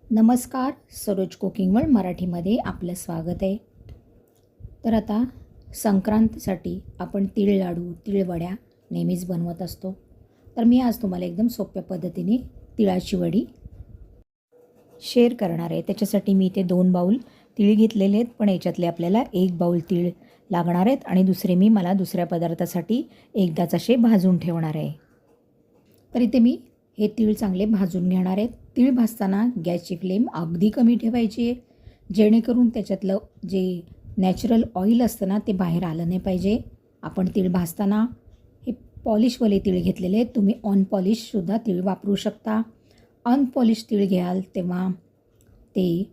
नमस्कार. Saroj cooking world मराठीमध्ये आपलं स्वागत आहे. तर आता संक्रांतीसाठी आपण तीळ लाडू, तीळवड्या नेहमीच बनवत असतो. तर मी आज तुम्हाला एकदम सोप्या पद्धतीने तिळाची वडी शेअर करणार आहे. त्याच्यासाठी मी इथे 2 बाऊल तीळ घेतलेले आहेत, पण याच्यातले आपल्याला 1 बाऊल तीळ लागणार आहेत आणि दुसरे मला दुसऱ्या पदार्थासाठी एकदाच असे भाजून ठेवणार आहे. तर इथे मी हे तीळ चांगले भाजून घेणार आहेत. तीळ भाजताना गॅसची फ्लेम अगदी कमी ठेवायची आहे, जेणेकरून त्याच्यातलं जे नॅचरल ऑइल असतं ना ते बाहेर आलं नाही पाहिजे. आपण तीळ भाजताना हे पॉलिशवाले तीळ घेतलेले आहेत. तुम्ही अनपॉलिशसुद्धा तीळ वापरू शकता. अनपॉलिश तीळ घ्याल तेव्हा ते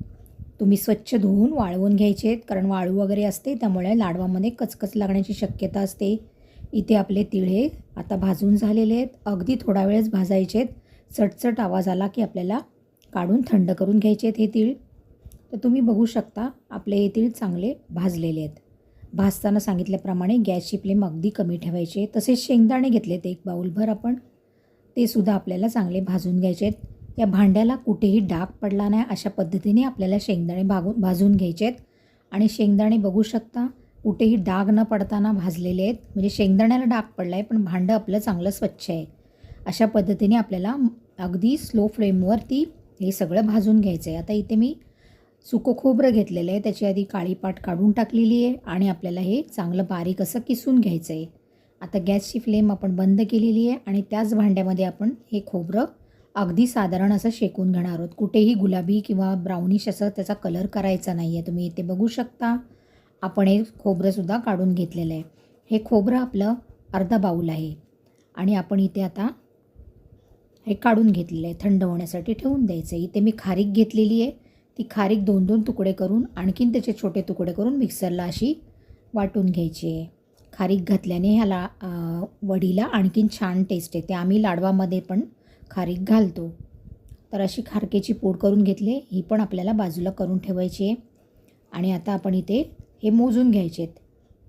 तुम्ही स्वच्छ धुवून वाळवून घ्यायचे आहेत, कारण वाळू वगैरे असते त्यामुळे लाडवामध्ये कचकच लागण्याची शक्यता असते. इथे आपले तीळ हे आता भाजून झालेले आहेत. अगदी थोडा वेळच भाजायचे आहेत. चटचट आवाज आला की आपल्याला काढून थंड करून घ्यायचे आहेत हे तीळ. तर तुम्ही बघू शकता आपले हे तीळ चांगले भाजलेले आहेत. भाजताना सांगितल्याप्रमाणे गॅसची फ्लेम अगदी कमी ठेवायची आहे. तसेच शेंगदाणे घेतलेत 1 बाऊलभर आपण, ते सुद्धा आपल्याला चांगले भाजून घ्यायचे आहेत. या भांड्याला कुठेही डाग पडला नाही अशा पद्धतीने आपल्याला शेंगदाणे भाजून घ्यायचे आहेत. आणि शेंगदाणे बघू शकता कुठेही डाग न पडताना भाजलेले आहेत. म्हणजे शेंगदाण्याला डाग पडला आहे पण भांडं आपलं चांगलं स्वच्छ आहे. अशा पद्धतीने आपल्याला अगदी स्लो फ्लेमवरती हे सगळं भाजून घ्यायचं आहे. आता इथे मी सुकं खोबरं घेतलेलं आहे, त्याची आधी काळी पाट काढून टाकलेली आहे आणि आपल्याला हे चांगलं बारीक असं किसून घ्यायचं आहे. आता गॅसची फ्लेम आपण बंद केलेली आहे आणि त्याच भांड्यामध्ये आपण हे खोबरं अगदी साधारण असं शेकून घेणार आहोत. कुठेही गुलाबी किंवा ब्राउनिश असं त्याचा कलर करायचा नाही आहे. तुम्ही इथे बघू शकता आपण हे खोबरंसुद्धा काढून घेतलेलं आहे. हे खोबरं आपलं अर्धा बाऊल आहे आणि आपण इथे आता हे काढून घेतलेलं आहे. थंड होण्यासाठी ठेवून द्यायचं आहे. इथे मी खारीक घेतलेली आहे. ती खारीक 2-2 तुकडे करून आणखीन त्याचे छोटे तुकडे करून मिक्सरला अशी वाटून घ्यायची आहे. खारीक घातल्याने ह्याला वडीला आणखीन छान टेस्ट येते. आम्ही लाडवामध्ये पण खारीक घालतो. तर अशी खारकेची पूड करून घेतली. ही पण आपल्याला बाजूला करून ठेवायची आहे. आणि आता आपण इथे हे मोजून घ्यायचे आहेत.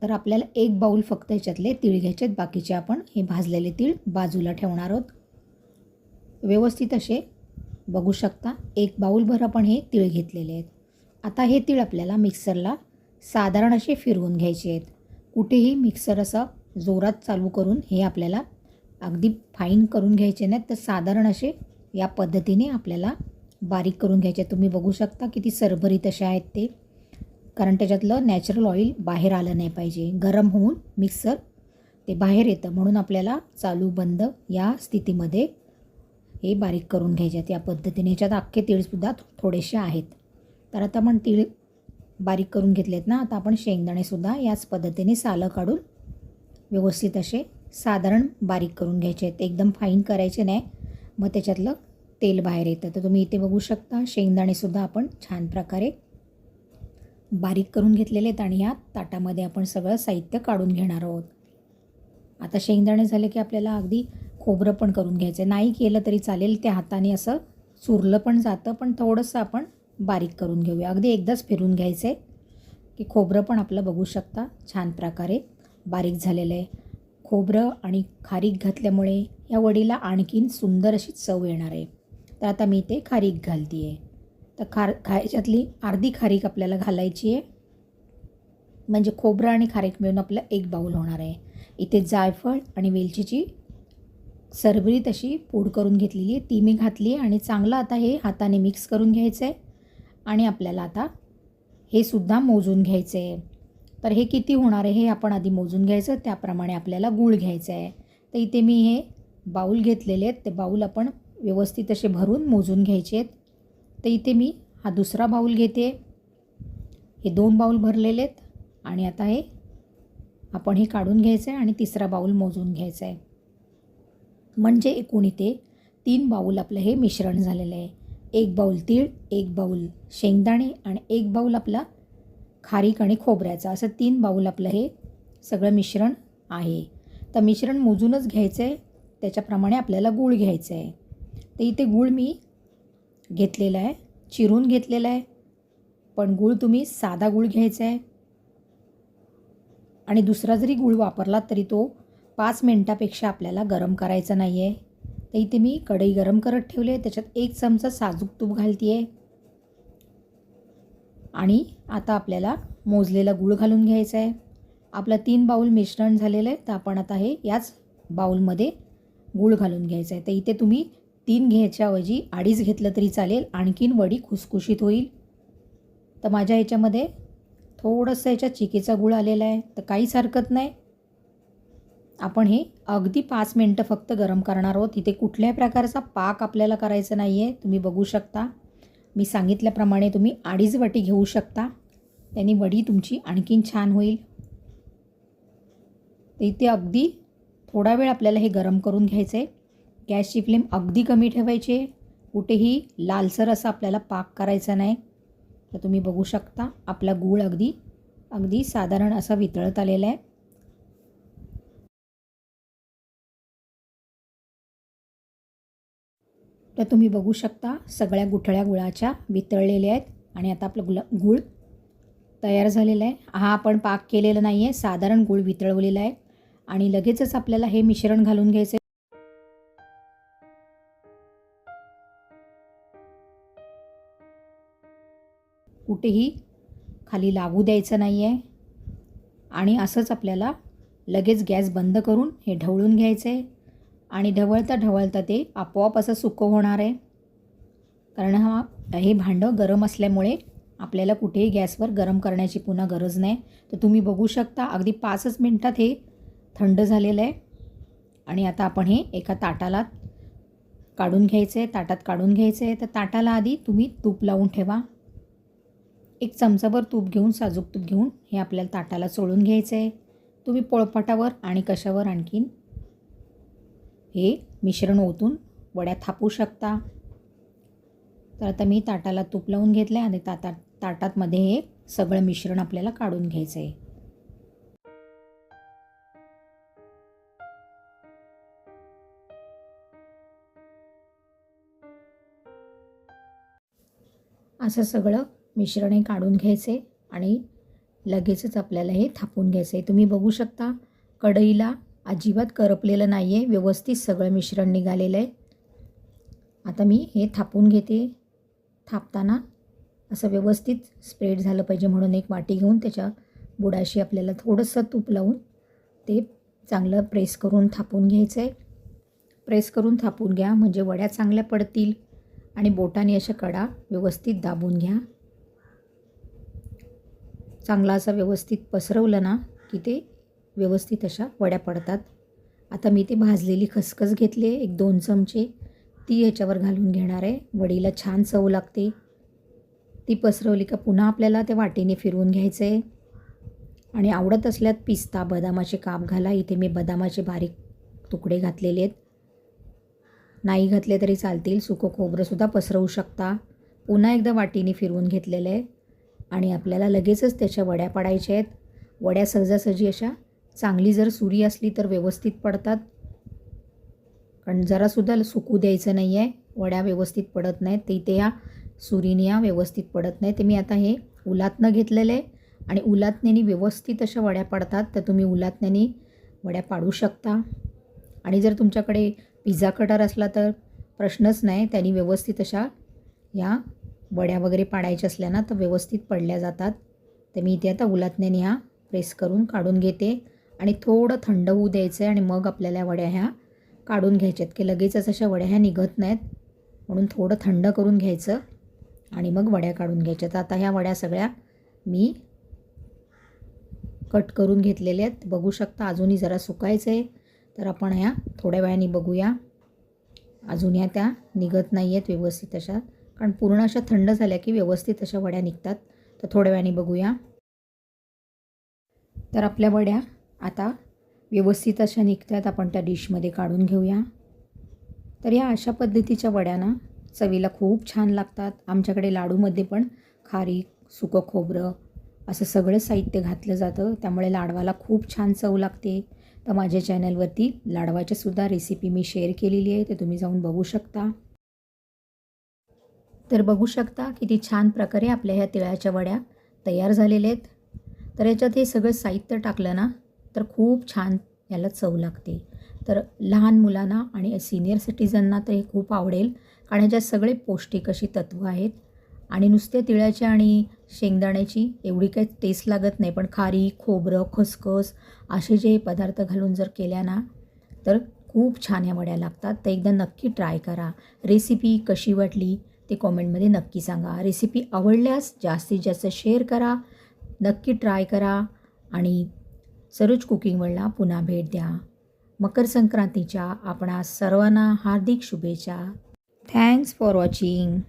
तर आपल्याला 1 बाऊल फक्त ह्याच्यातले तीळ घ्यायचे आहेत. बाकीचे आपण हे भाजलेले तीळ बाजूला ठेवणार आहोत. व्यवस्थित असे बघू शकता 1 बाऊलभर आपण हे तीळ घेतलेले आहेत. आता हे तीळ आपल्याला मिक्सरला साधारण असे फिरवून घ्यायचे आहेत. कुठेही मिक्सर असं जोरात चालू करून हे आपल्याला अगदी फाईन करून घ्यायचे नाहीत, तर साधारण असे या पद्धतीने आपल्याला बारीक करून घ्यायचे. तुम्ही बघू शकता किती सरभरीत असे आहेत ते, कारण त्याच्यातलं नॅचरल ऑइल बाहेर आलं नाही पाहिजे. गरम होऊन मिक्सर ते बाहेर येतं, म्हणून आपल्याला चालू बंद या स्थितीमध्ये हे बारीक करून घ्यायचे आहेत. या पद्धतीने ह्याच्यात अख्खे तीळसुद्धा थोडेसे आहेत. तर आता आपण तीळ बारीक करून घेतलेत ना, आता आपण शेंगदाणेसुद्धा याच पद्धतीने सालं काढून व्यवस्थित असे साधारण बारीक करून घ्यायचे आहेत. एकदम फाईन करायचे नाही, मग त्याच्यातलं तेल बाहेर येतं. तर तुम्ही इथे बघू शकता शेंगदाणेसुद्धा आपण छान प्रकारे बारीक करून घेतलेले आहेत आणि ह्या ताटामध्ये आपण सगळं साहित्य काढून घेणार आहोत. आता शेंगदाणे झाले की आपल्याला अगदी खोबरं पण करून घ्यायचं आहे. नाही केलं तरी चालेल, त्या हाताने असं चुरलं पण जातं, पण थोडंसं आपण बारीक करून घेऊया. अगदी एकदाच फिरून घ्यायचं आहे की खोबरं पण आपलं बघू शकता छान प्रकारे बारीक झालेलं आहे. खोबरं आणि खारीक घातल्यामुळे या वडीला आणखीन सुंदर अशी चव येणार आहे. तर आता मी ते खारीक घालते आहे. तर ह्याच्यातली अर्धी खारीक आपल्याला घालायची आहे, म्हणजे खोबरं आणि खारीक मिळून आपलं 1 बाऊल होणार आहे. इथे जायफळ आणि वेलचीची सरभरीत अशी पूड करून घेतलेली आहे, ती मी घातली आहे. आणि चांगलं आता हे हाताने मिक्स करून घ्यायचं आहे आणि आपल्याला आता हे सुद्धा मोजून घ्यायचं आहे. तर हे किती होणार आहे हे आपण आधी मोजून घ्यायचं, त्याप्रमाणे आपल्याला गूळ घ्यायचं आहे. तर इथे मी हे बाऊल घेतलेले आहेत, ते बाऊल आपण व्यवस्थित असे भरून मोजून घ्यायचे आहेत. तर इथे मी हा दुसरा बाऊल घेते. हे 2 बाऊल भरलेले आहेत आणि आता हे आपण हे काढून घ्यायचं आहे आणि तिसरा बाऊल मोजून घ्यायचा आहे. म्हणजे एकूण इथे 3 बाऊल आपलं हे मिश्रण झालेलं आहे. 1 बाऊल तीळ, 1 बाऊल शेंगदाणे आणि 1 बाऊल आपला खारीक आणि खोबऱ्याचा, असं 3 बाऊल आपलं हे सगळं मिश्रण आहे. तर मिश्रण मोजूनच घ्यायचं आहे, त्याच्याप्रमाणे आपल्याला गूळ घ्यायचं आहे. तर इथे गूळ मी घेतलेला आहे, चिरून घेतलेला आहे, पण गूळ तुम्ही साधा गूळ घ्यायचा आहे. आणि दुसरा जरी गूळ वापरला तरी तो 5 मिनटापेक्षा आपल्याला गरम करायचा नाही आहे. तर इथे मी कढई गरम करत ठेवली आहे, त्याच्यात 1 चमचा साजूक तूप घालते आहे. आणि आता आपल्याला मोजलेला गूळ घालून घ्यायचा आहे. आपलं 3 बाऊल मिश्रण झालेलं आहे, तर आपण आता हे याच बाऊलमध्ये गूळ घालून घ्यायचं आहे. तर इथे तुम्ही 3 घ्यायच्याऐवजी 2.5 घेतलं तरी चालेल, आणखीन वडी खुसखुशीत होईल. तर माझ्या ह्याच्यामध्ये थोडंसं ह्याच्यात चिकीचा गूळ आलेला आहे, तर काहीच हरकत नाही. आपण हे अगदी 5 मिनटं फक्त गरम करणार आहोत. इथे कुठल्याही प्रकारचा पाक आपल्याला करायचा नाही आहे. तुम्ही बघू शकता, मी सांगितल्याप्रमाणे तुम्ही 2.5 वाटी घेऊ शकता, त्यांनी वडी तुमची आणखीन छान होईल. तर इथे अगदी थोडा वेळ आपल्याला हे गरम करून घ्यायचं आहे. गॅसची फ्लेम अगदी कमी ठेवायची आहे. कुठेही लालसर असा आपल्याला पाक करायचा नाही. तर तुम्ही बघू शकता आपला गूळ अगदी साधारण असा वितळत आलेला आहे. तर तुम्ही बघू शकता सगळ्या गुठळ्या गुळाच्या वितळलेल्या आहेत आणि आता आपलं गूळ तयार झालेला आहे. हा आपण पाक केलेला नाही आहे, साधारण गूळ वितळवलेला आहे आणि लगेचच आपल्याला हे मिश्रण घालून घ्यायचं आहे. कुठेही खाली लागू द्यायचं नाही आहे आणि असंच आपल्याला लगेच गॅस बंद करून हे ढवळून घ्यायचं आहे आणि ढवळता ढवळता ते आपोआप असं सुकं होणार आहे. कारण हे भांडं गरम असल्यामुळे आपल्याला कुठेही गॅसवर गरम करण्याची पुन्हा गरज नाही. तर तुम्ही बघू शकता अगदी 5च मिनटात हे थंड झालेलं आहे आणि आता आपण हे एका ताटाला काढून घ्यायचं आहे. ताटात काढून घ्यायचं आहे. तर ताटाला आधी तुम्ही तूप लावून ठेवा. 1 चमचाभर तूप घेऊन, साजूक तूप घेऊन हे आपल्याला ताटाला चोळून घ्यायचं आहे. तुम्ही पोळपाटावर आणि कशावर आणखीन हे मिश्रण ओतून वड्या थापू शकता. तर आता मी ताटाला तूप लावून घेतलं आहे आणि ताटातमध्ये हे सगळं मिश्रण आपल्याला काढून घ्यायचं आहे. असं सगळं मिश्रण काढून घ्यायचे आणि लगेचच आपल्याला हे थापून घ्यायचं आहे. तुम्ही बघू शकता कढईला अजिबात करपलेलं नाही आहे, व्यवस्थित सगळं मिश्रण निघालेलं आहे. आता मी हे थापून घेते. थापताना असं व्यवस्थित स्प्रेड झालं पाहिजे म्हणून एक वाटी घेऊन त्याच्या बुडाशी आपल्याला थोडंसं तूप लावून ते चांगलं प्रेस करून थापून घ्यायचं आहे. प्रेस करून थापून घ्या म्हणजे वड्या चांगल्या पडतील आणि बोटाने अशा कडा व्यवस्थित दाबून घ्या. चांगला असा व्यवस्थित पसरवलं ना की ते व्यवस्थित अशा वड्या पडतात. आता मी ते भाजलेली खसखस घेतली आहे 1-2 चमचे, ती ह्याच्यावर घालून घेणार आहे. वडीला छान चव लागते. ती पसरवली का पुन्हा आपल्याला ते वाटीने फिरवून घ्यायचं आहे आणि आवडत असल्यात पिस्ता, बदामाचे काप घाला. इथे मी बदामाचे बारीक तुकडे घातलेले आहेत. नाही घातले तरी चालतील. सुकं खोबरंसुद्धा पसरवू शकता. पुन्हा एकदा वाटीने फिरवून घेतलेलं आहे आणि आपल्याला लगेचच त्याच्या वड्या पाडायच्या आहेत. वड्या सहजासहजी अशा चांगली जर सुरी असली तर व्यवस्थित पडतात, कारण जरासुद्धा सुकू द्यायचं नाही आहे. वड्या व्यवस्थित पडत नाहीत, ते इथे या सुरीने या व्यवस्थित पडत नाही. तर मी आता हे उलातनं घेतलेलं आहे आणि उलातण्याने व्यवस्थित अशा वड्या पडतात. तर तुम्ही उलातण्याने वड्या पाडू शकता आणि जर तुमच्याकडे पिझ्झा कटर असला तर प्रश्नच नाही, त्यांनी व्यवस्थित अशा या वड्या वगैरे पाडायच्या असल्या ना तर व्यवस्थित पडल्या जातात. तर मी इथे आता उलातण्याने ह्या प्रेस करून काढून घेते आणि थोडं थंड होऊ द्यायचं आहे आणि मग आपल्याला वड्या ह्या काढून घ्यायच्यात की लगेचच अशा वड्या ह्या निघत नाहीत, म्हणून थोडं थंड करून घ्यायचं आणि मग वड्या काढून घ्यायच्यात. आता ह्या वड्या सगळ्या मी कट करून घेतलेल्या आहेत. बघू शकता अजूनही जरा सुकायचं आहे, तर आपण ह्या थोड्या वेळाने बघूया. अजून या त्या निघत नाही आहेत व्यवस्थित अशा, कारण पूर्ण अशा थंड झाल्या की व्यवस्थित अशा वड्या निघतात. तर थोड्या वेळाने बघूया. तर आपल्या वड्या आता व्यवस्थित अशा निघतात. आपण त्या डिशमध्ये काढून घेऊया. तर या अशा पद्धतीच्या वड्या ना चवीला खूप छान लागतात. आमच्याकडे लाडूमध्ये पण खारीक, सुकं खोबरं असं सगळं साहित्य घातलं जातं, त्यामुळे लाडवाला खूप छान चव लागते. तर माझ्या चॅनलवरती लाडवाच्यासुद्धा रेसिपी मी शेअर केलेली आहे, तर तुम्ही जाऊन बघू शकता. तर बघू शकता किती छान प्रकारे आपल्या ह्या तिळाच्या वड्या तयार झालेल्या आहेत. तर याच्यात हे सगळं साहित्य टाकलं ना तर खूप छान याला चव लागते. तर लहान मुलांना आणि सिनियर सिटीजनना तर हे खूप आवडेल, कारण ह्याच्यात सगळे पौष्टिक अशी तत्त्व आहेत आणि नुसते तिळाची आणि शेंगदाण्याची एवढी काही टेस्ट लागत नाही, पण खारीक, खोबरं, खसखस असे जे पदार्थ घालून जर केल्या ना तर खूप छान ह्या वड्या लागतात. तर एकदा नक्की ट्राय करा. रेसिपी कशी वाटली ते कॉमेंटमध्ये नक्की सांगा. रेसिपी आवडल्यास जास्तीत जास्त शेअर करा, नक्की ट्राय करा आणि सरोज कुकिंग वर्ल्डला पुन्हा भेट द्या. मकर संक्रांतीच्या आपणा सर्वांना हार्दिक शुभेच्छा. Thanks for watching.